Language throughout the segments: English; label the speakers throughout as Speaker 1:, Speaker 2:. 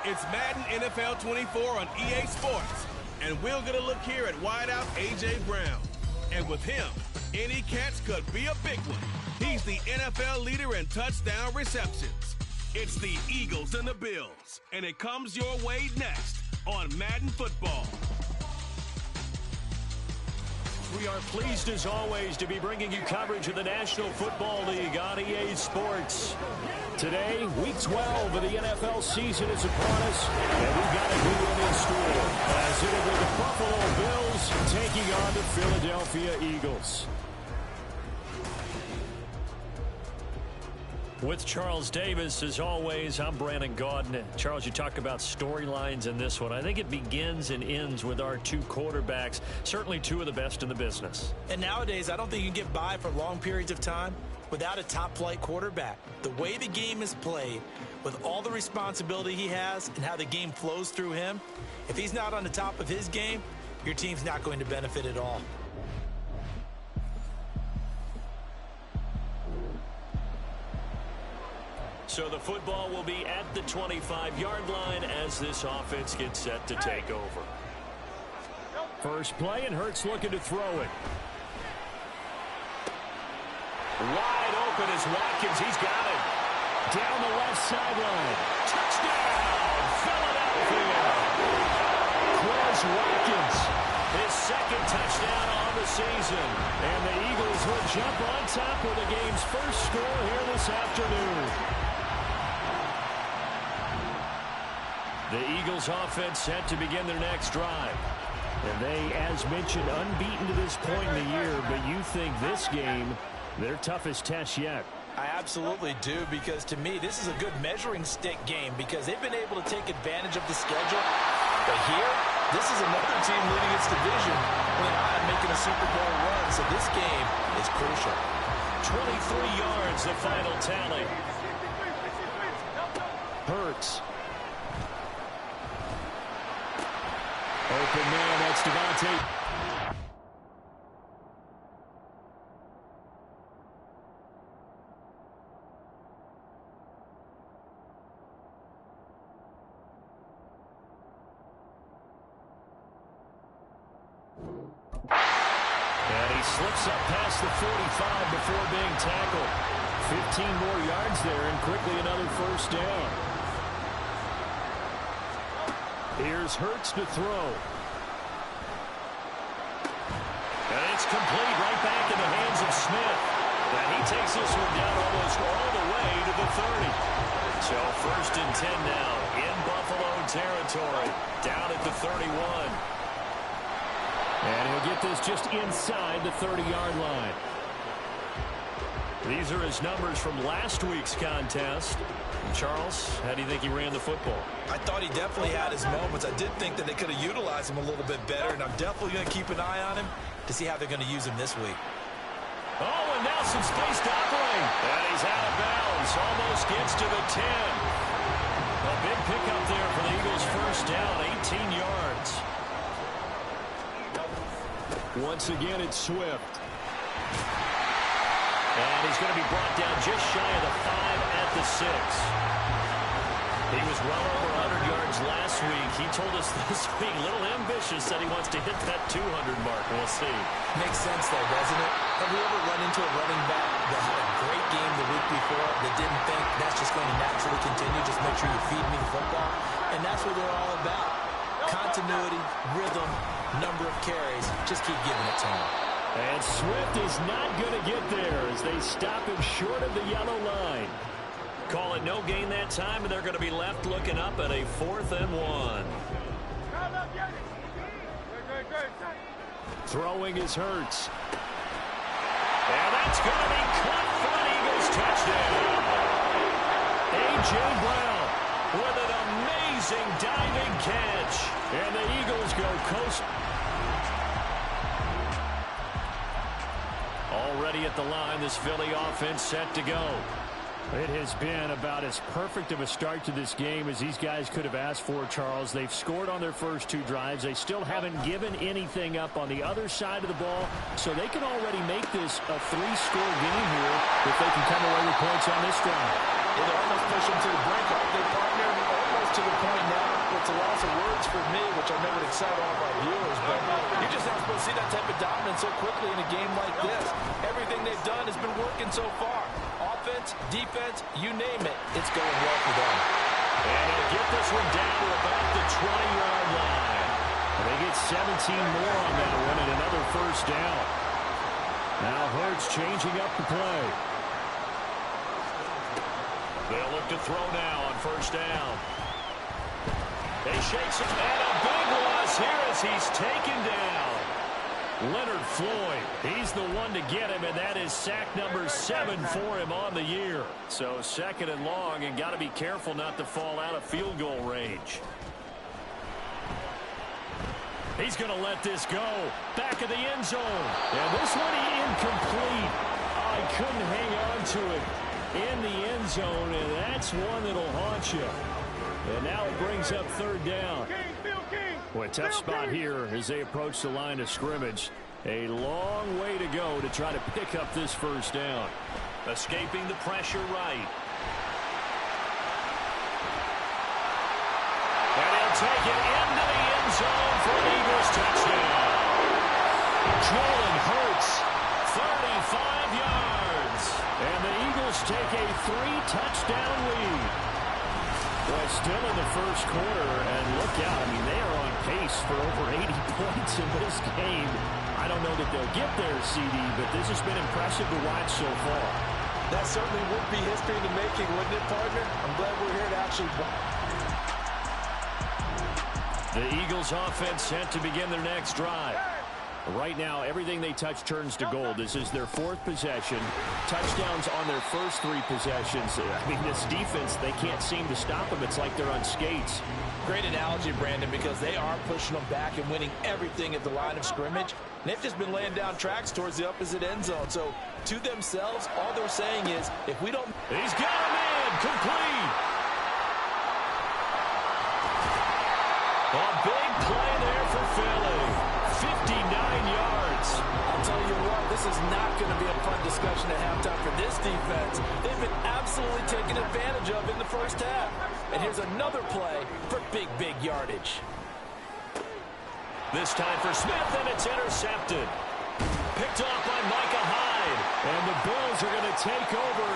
Speaker 1: It's Madden NFL 24 on EA Sports. And we'll get a look here at wideout A.J. Brown. And with him, any catch could be a big one. He's the NFL leader in touchdown receptions. It's the Eagles and the Bills. And it comes your way next on Madden Football.
Speaker 2: We are pleased, as always, to be bringing you coverage of the National Football League on EA Sports. Today, Week 12 of the NFL season is upon us, and we've got a new one in store, as it'll be the Buffalo Bills taking on the Philadelphia Eagles. With Charles Davis, as always, I'm Brandon Gaudin. Charles, you talk about storylines in this one. I think it begins and ends with our two quarterbacks, certainly two of the best in the business.
Speaker 3: And nowadays, I don't think you can get by for long periods of time without a top-flight quarterback. The way the game is played, with all the responsibility he has and how the game flows through him, if he's not on the top of his game, your team's not going to benefit at all.
Speaker 2: So the football will be at the 25-yard line as this offense gets set to take over. First play, and Hurts looking to throw it. Wide open is Watkins. He's got it. Down the left sideline. Touchdown, Philadelphia. Quez Watkins, his second touchdown on the season. And the Eagles will jump on top with the game's first score here this afternoon. The Eagles offense set to begin their next drive. And they, as mentioned, unbeaten to this point in the year, but you think this game, their toughest test yet.
Speaker 3: I absolutely do, because to me, this is a good measuring stick game because they've been able to take advantage of the schedule. But here, this is another team leading its division and making a Super Bowl run, so this game is crucial.
Speaker 2: 23 yards, the final tally. Hurts. Open man, that's Devontae. And he slips up past the 45 before being tackled. 15 more yards there, and quickly another first down. Here's Hurts to throw. And it's complete, right back in the hands of Smith. And he takes this one down almost all the way to the 30. So 1st and 10 now in Buffalo territory, down at the 31. And he'll get this just inside the 30-yard line. These are his numbers from last week's contest. Charles, how do you think he ran the football?
Speaker 3: I thought he definitely had his moments. I did think that they could have utilized him a little bit better, and I'm definitely going to keep an eye on him to see how they're going to use him this week.
Speaker 2: Oh, and now some space to operate. And he's out of bounds. Almost gets to the 10. A big pickup there for the Eagles' first down, 18 yards. Once again, it's Swift. And he's going to be brought down just shy of the 5 at the 6. He was well over 100 yards last week. He told us this week, a little ambitious, that he wants to hit that 200 mark. We'll see.
Speaker 3: Makes sense, though, doesn't it? Have we ever run into a running back that had a great game the week before that didn't think that's just going to naturally continue? Just make sure you feed me the football. And that's what they're all about. Continuity, rhythm, number of carries. Just keep giving it to him.
Speaker 2: And Swift is not going to get there as they stop him short of the yellow line. Call it no gain that time, and they're going to be left looking up at a 4th and 1. Throwing is Hurts. And that's going to be caught for an Eagles touchdown. A.J. Brown with an amazing diving catch. And the Eagles go coast. Already at the line, this Philly offense set to go. It has been about as perfect of a start to this game as these guys could have asked for, Charles. They've scored on their first 2 drives. They still haven't given anything up on the other side of the ball, so they can already make this a 3-score game here if they can come away with points on this drive.
Speaker 3: They almost push them to the brink, aren't they, partner? Almost to the point now, it's a loss of words for me, which I know would excite all of our viewers, but you're just not supposed to see that type of dominance so quickly in a game like this. Everything they've done has been working so far. Offense, defense, you name it, it's going well for them.
Speaker 2: And he'll get this one down to about the 20-yard line. And they get 17 more on that one and another first down. Now Hurts changing up the play. They'll look to throw now on first down. They shakes it, and a big loss here as he's taken down. Leonard Floyd, he's the one to get him, and that is sack number 7 for him on the year. So second and long, and got to be careful not to fall out of field goal range. He's going to let this go. Back of the end zone. And this one incomplete. I couldn't hang on to it in the end zone, and that's one that'll haunt you. And now it brings up third down. Boy, tough spot here as they approach the line of scrimmage. A long way to go to try to pick up this first down. Escaping the pressure right. And he'll take it into the end zone for an Eagles touchdown. Jalen Hurts, 35 yards. And the Eagles take a 3-touchdown lead. Boy, still in the first quarter, and look out. I mean, they are on pace for over 80 points in this game. I don't know that they'll get there, CD, but this has been impressive to watch so far.
Speaker 3: That certainly would be history in the making, wouldn't it, partner? I'm glad we're here to actually...
Speaker 2: The Eagles offense set to begin their next drive. Right now, everything they touch turns to gold. This is their 4th possession. Touchdowns on their first 3 possessions. I mean, this defense, they can't seem to stop them. It's like they're on skates.
Speaker 3: Great analogy, Brandon, because they are pushing them back and winning everything at the line of scrimmage. And they've just been laying down tracks towards the opposite end zone. So, to themselves, all they're saying is, if we don't...
Speaker 2: He's got him in! Complete! A big play there for Philly. 59 yards.
Speaker 3: I'll tell you what, this is not going to be a fun discussion at halftime for this defense. They've been absolutely taken advantage of in the first half. And here's another play for big, big yardage.
Speaker 2: This time for Smith, and it's intercepted. Picked off by Micah Hyde. And the Bills are going to take over.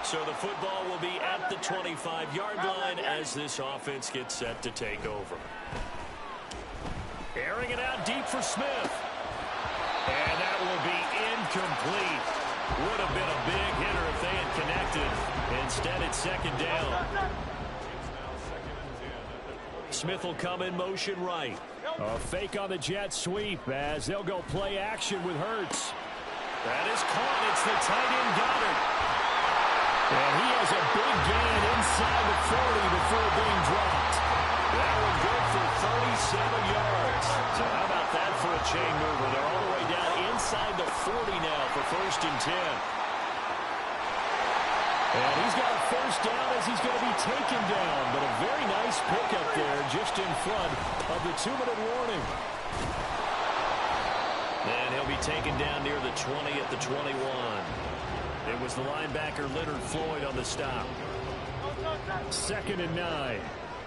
Speaker 2: So the football will be at the 25-yard line as this offense gets set to take over. Airing it out deep for Smith. And that will be incomplete. Would have been a big hitter if they had connected. Instead, it's second down. Smith will come in motion right. A fake on the jet sweep as they'll go play action with Hurts. That is caught. It's the tight end Goddard. And he has a big gain inside the 40 before being dropped. That will go for 37 yards. So how about that for a chain mover? They're all the way down inside the 40 now for 1st and 10. And he's got a first down as he's going to be taken down. But a very nice pickup there just in front of the 2-minute warning. And he'll be taken down near the 20 at the 21. It was the linebacker Leonard Floyd on the stop. 2nd and 9.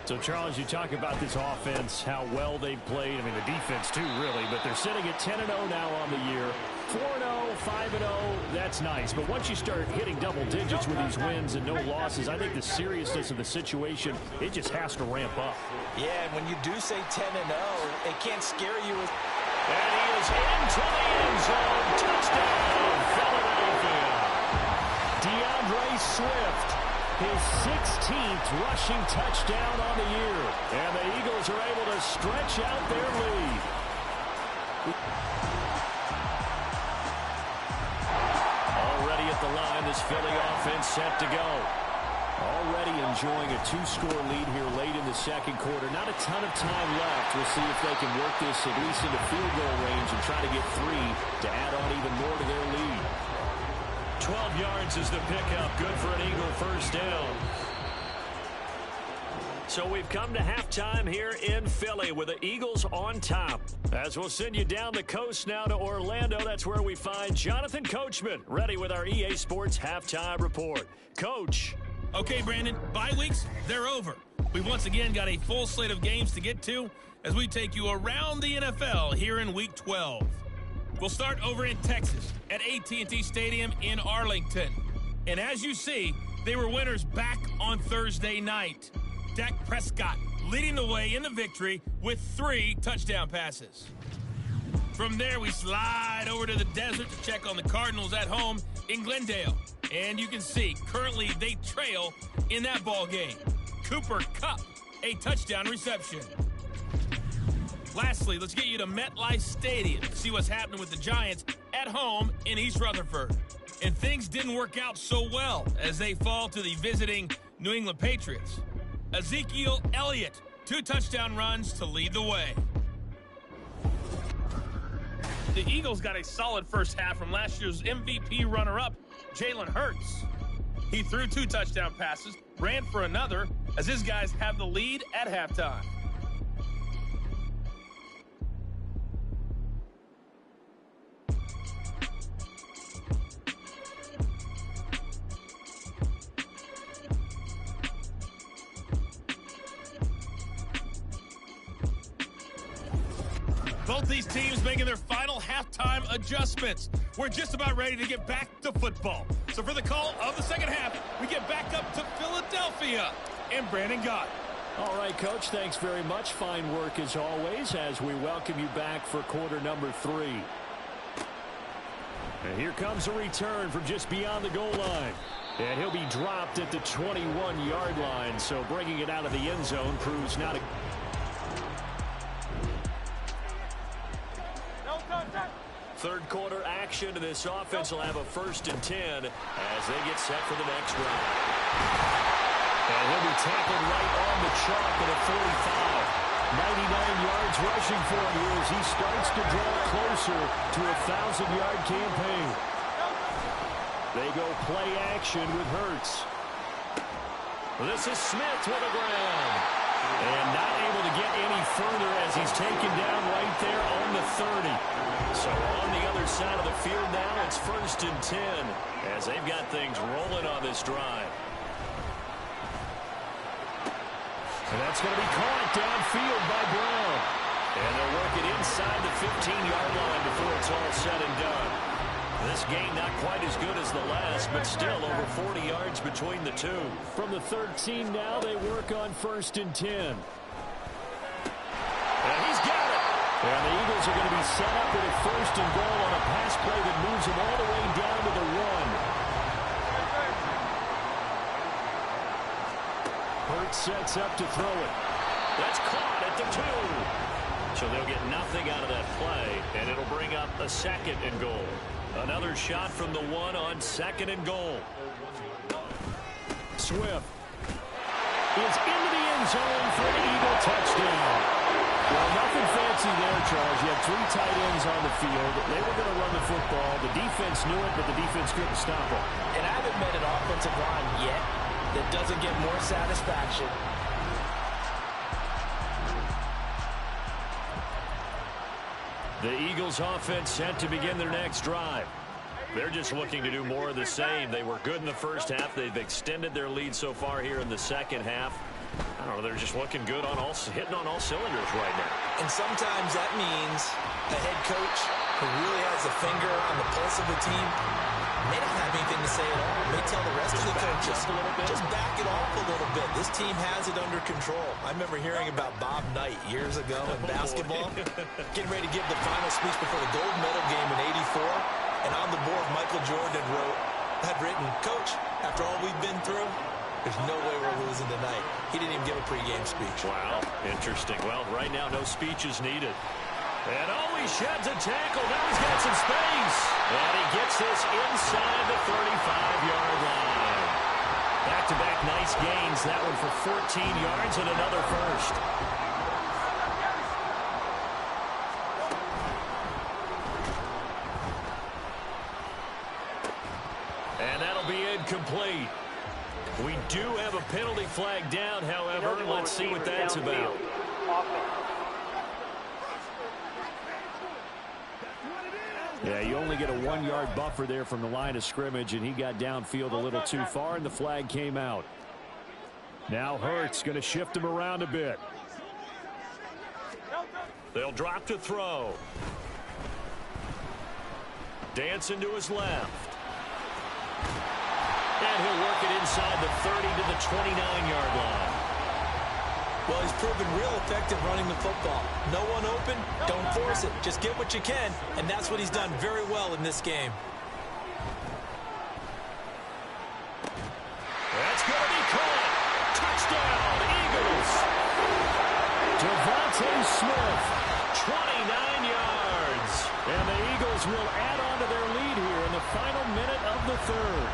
Speaker 2: So, Charles, you talk about this offense, how well they've played. I mean, the defense, too, really. But they're sitting at 10-0 now on the year. 4-0, 5-0, that's nice. But once you start hitting double digits with these wins and no losses, I think the seriousness of the situation, it just has to ramp up.
Speaker 3: Yeah, and when you do say 10-0, it can't scare you.
Speaker 2: And he is into the end zone. Touchdown, Philadelphia. DeAndre Swift, his 16th rushing touchdown on the year. And the Eagles are able to stretch out their lead. Already at the line, this Philly offense set to go. Already enjoying a 2-score lead here late in the second quarter. Not a ton of time left. We'll see if they can work this at least into field goal range and try to get 3 to add on even more to their lead. 12 yards is the pickup. Good for an Eagle first down. So we've come to halftime here in Philly with the Eagles on top. As we'll send you down the coast now to Orlando, that's where we find Jonathan Coachman ready with our EA Sports halftime report. Coach.
Speaker 4: Okay, Brandon, bye weeks, they're over. We've once again got a full slate of games to get to as we take you around the NFL here in Week 12. We'll start over in Texas at AT&T Stadium in Arlington. And as you see, they were winners back on Thursday night. Dak Prescott leading the way in the victory with 3 touchdown passes. From there, we slide over to the desert to check on the Cardinals at home in Glendale. And you can see, currently they trail in that ball game. Cooper Kupp, a touchdown reception. Lastly, let's get you to MetLife Stadium to see what's happening with the Giants at home in East Rutherford. And things didn't work out so well as they fall to the visiting New England Patriots. Ezekiel Elliott, 2 touchdown runs to lead the way. The Eagles got a solid first half from last year's MVP runner-up, Jalen Hurts. He threw 2 touchdown passes, ran for another, as his guys have the lead at halftime. Both these teams making their final halftime adjustments. We're just about ready to get back to football. So for the call of the second half, we get back up to Philadelphia and Brandon Gott.
Speaker 2: All right, Coach, thanks very much. Fine work as always as we welcome you back for quarter number 3. And here comes a return from just beyond the goal line. And he'll be dropped at the 21-yard line. So bringing it out of the end zone proves not a... Third quarter action, and this offense will have a 1st and 10 as they get set for the next drive. And he'll be tackled right on the chalk at a 45. 99 yards rushing for him here as he starts to draw closer to a 1,000-yard campaign. They go play action with Hurts. This is Smith with the ground. And not able to get any further as he's taken down right there on the 30. So on the other side of the field now, it's 1st and 10 as they've got things rolling on this drive. And that's going to be caught downfield by Brown. And they'll work it inside the 15-yard line before it's all said and done. This game not quite as good as the last, but still over 40 yards between the two. From the 13 now, they work on 1st and 10. And he's got it. And the Eagles are going to be set up with a 1st and goal on a pass play that moves them all the way down to the 1. Hurts sets up to throw it. That's caught at the 2. So they'll get nothing out of that play, and it'll bring up a 2nd and goal. Another shot from the 1 on 2nd and goal. Swift is into the end zone for an Eagle touchdown. Well, nothing fancy there, Charles. You had 3 tight ends on the field. They were going to run the football. The defense knew it, but the defense couldn't stop it.
Speaker 3: And I haven't met an offensive line yet that doesn't get more satisfaction.
Speaker 2: The Eagles offense set to begin their next drive. They're just looking to do more of the same. They were good in the first half. They've extended their lead so far here in the second half. I don't know, they're just looking good on hitting on all cylinders right now.
Speaker 3: And sometimes that means a head coach who really has a finger on the pulse of the team may not have anything to say at all. May tell the rest of the coaches, just back it off a little bit. This team has it under control. I remember hearing about Bob Knight years ago in basketball, getting ready to give the final speech before the gold medal game in '84. And on the board, Michael Jordan had written, "Coach, after all we've been through, there's no way we're losing tonight." He didn't even give a pregame speech.
Speaker 2: Wow, interesting. Well, right now, no speech is needed. And he sheds a tackle. Now he's got some space. And he gets this inside the 35-yard line. Back-to-back nice gains. That one for 14 yards and another 1st. And that'll be incomplete. We do have a penalty flag down, however. let's see what that's about. Yeah, you only get a 1-yard buffer there from the line of scrimmage, and he got downfield a little too far, and the flag came out. Now Hurts going to shift him around a bit. They'll drop to throw. Dancing to his left. And he'll work it inside the 30 to the 29-yard line.
Speaker 3: Well, he's proven real effective running the football. No one open, don't force it. Just get what you can, and that's what he's done very well in this game.
Speaker 2: That's going to be caught. Touchdown, Eagles. Devontae Smith, 29 yards. And the Eagles will add on to their lead here in the final minute of the third.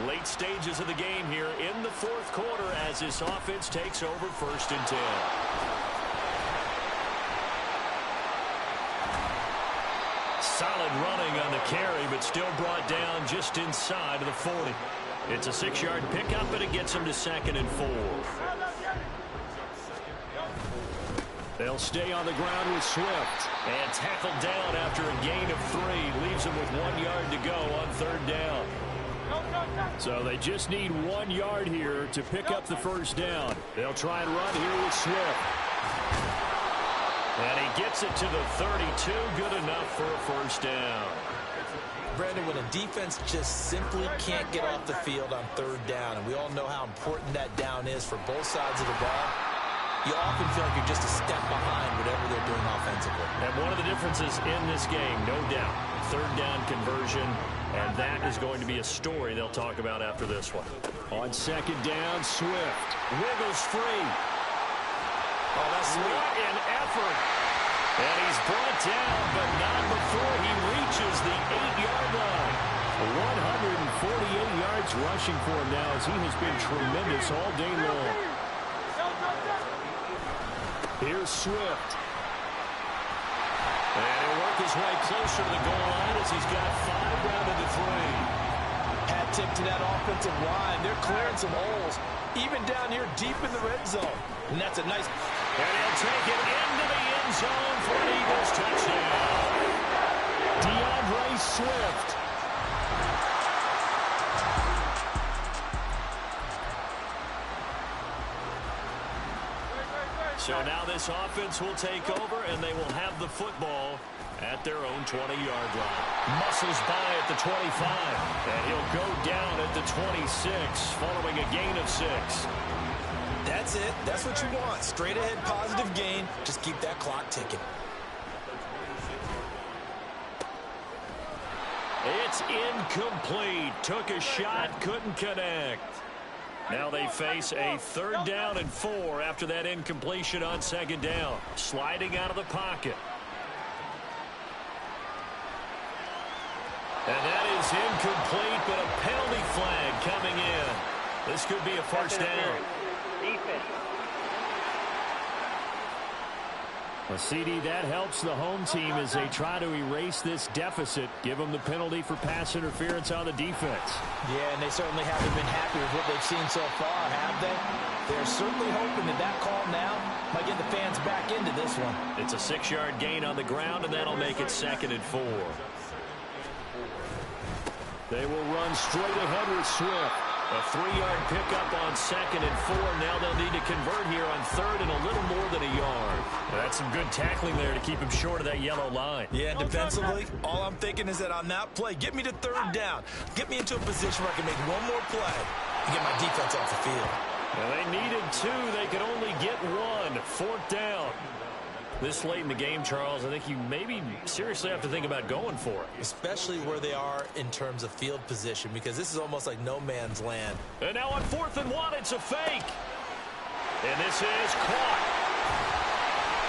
Speaker 2: Late stages of the game here in the fourth quarter as this offense takes over 1st and 10. Solid running on the carry, but still brought down just inside of the 40. It's a 6-yard pickup, and it gets him to 2nd and 4. They'll stay on the ground with Swift. And tackled down after a gain of 3. Leaves him with 1 yard to go on 3rd down. So they just need 1 yard here to pick up the 1st down. They'll try and run here with Swift. And he gets it to the 32. Good enough for a 1st down.
Speaker 3: Brandon, when a defense just simply can't get off the field on 3rd down, and we all know how important that down is for both sides of the ball, you often feel like you're just a step behind whatever they're doing offensively.
Speaker 2: And one of the differences in this game, no doubt, 3rd down conversion, and that is going to be a story they'll talk about after this one. On 2nd down, Swift wiggles free.
Speaker 3: Oh, that's sweet.
Speaker 2: What an effort. And he's brought down, but not before he reaches the 8-yard line. 148 yards rushing for him now as he has been tremendous all day long. Here's Swift. And he'll work his way closer to the goal line as he's got 5 down to the 3.
Speaker 3: Hat tip to that offensive line. They're clearing some holes, even down here deep in the red zone. And that's a nice...
Speaker 2: And he'll take it into the end zone for an Eagles touchdown. DeAndre Swift. So now this offense will take over, and they will have the football at their own 20-yard line. Muscles by at the 25, and he'll go down at the 26 following a gain of 6.
Speaker 3: That's it. That's what you want. Straight ahead positive gain. Just keep that clock ticking.
Speaker 2: It's incomplete. Took a shot, couldn't connect. Now they face a 3rd down and 4 after that incompletion on 2nd down. Sliding out of the pocket. And that is incomplete, but a penalty flag coming in. This could be a 1st down. Well, CD, that helps the home team as they try to erase this deficit. Give them the penalty for pass interference on the defense.
Speaker 3: Yeah, and they certainly haven't been happy with what they've seen so far, have they? They're certainly hoping that that call now might get the fans back into this one.
Speaker 2: It's a 6-yard gain on the ground, and that'll make it 2nd and 4. They will run straight ahead with Swift. A 3-yard pickup on 2nd and 4. Now they'll need to convert here on 3rd and a little more than a yard. Well, that's some good tackling there to keep him short of that yellow line.
Speaker 3: Yeah, defensively, all I'm thinking is that on that play, get me to 3rd down. Get me into a position where I can make one more play and get my defense off the field.
Speaker 2: Well, they needed 2. They could only get 1. 4th down. This late in the game, Charles, I think you maybe seriously have to think about going for it.
Speaker 3: Especially where they are in terms of field position, because this is almost like no man's land.
Speaker 2: And now on 4th and 1, it's a fake. And this is caught.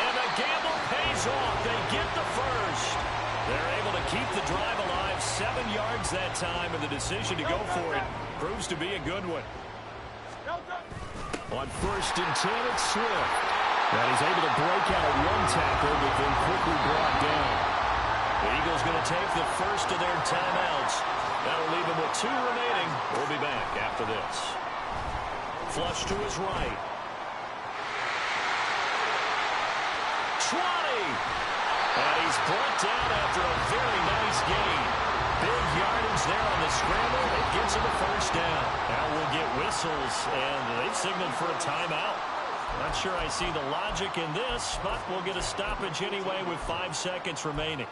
Speaker 2: And the gamble pays off. They get the 1st. They're able to keep the drive alive. 7 yards that time, and the decision to go for it proves to be a good one. On 1st and 10, it's Swift. And he's able to break out of 1 tackle, but then quickly brought down. The Eagles going to take the 1st of their timeouts. That'll leave them with 2 remaining back after this. Flush to his right. 20! And he's brought down after a very nice gain. Big yardage there on the scramble. It gives him a first down. Now we'll get whistles, and they've signaled for a timeout. Not sure I see the logic in this, but we'll get a stoppage anyway with 5 seconds remaining.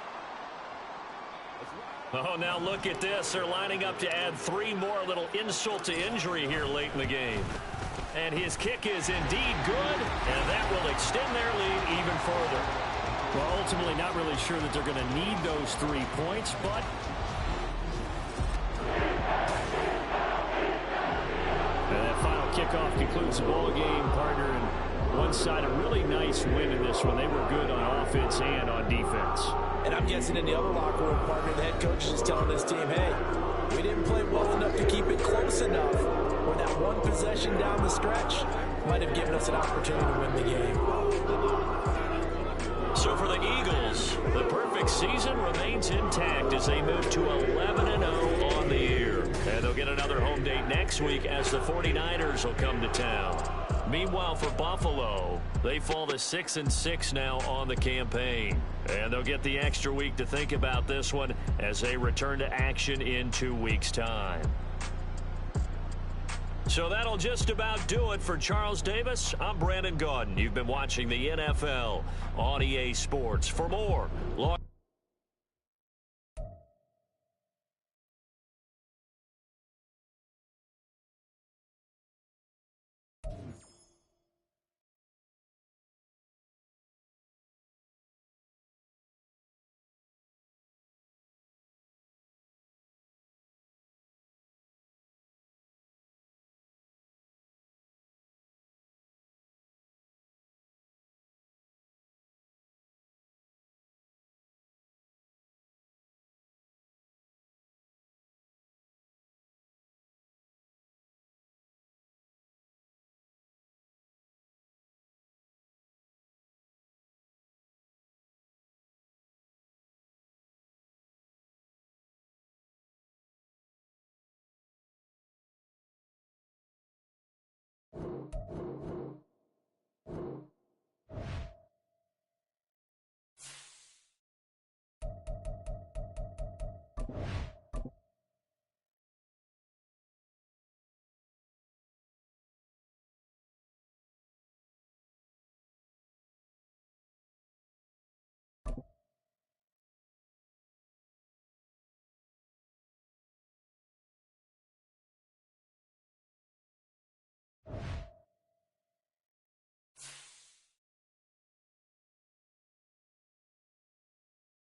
Speaker 2: Oh, now look at this. They're lining up to add 3 more, a little insult to injury here late in the game. And his kick is indeed good, and that will extend their lead even further.
Speaker 5: Well, ultimately not really sure that they're going to need those 3 points, but and that final kickoff concludes the ball game, partner. And one side, a really nice win in this one. They were good on offense and on defense.
Speaker 3: And I'm guessing in the other locker room, partner, the head coach is telling his team, hey, we didn't play well enough to keep it close enough, or that one possession down the stretch might have given us an opportunity to win the game.
Speaker 2: So for the Eagles, the perfect season remains intact as they move to 11-0 on the year. And they'll get another home date next week as the 49ers will come to town. Meanwhile, for Buffalo, they fall to 6-6 now on the campaign. And they'll get the extra week to think about this one as they return to action in 2 weeks' time. So that'll just about do it for Charles Davis. I'm Brandon Gaudin. You've been watching the NFL on EA Sports. For more,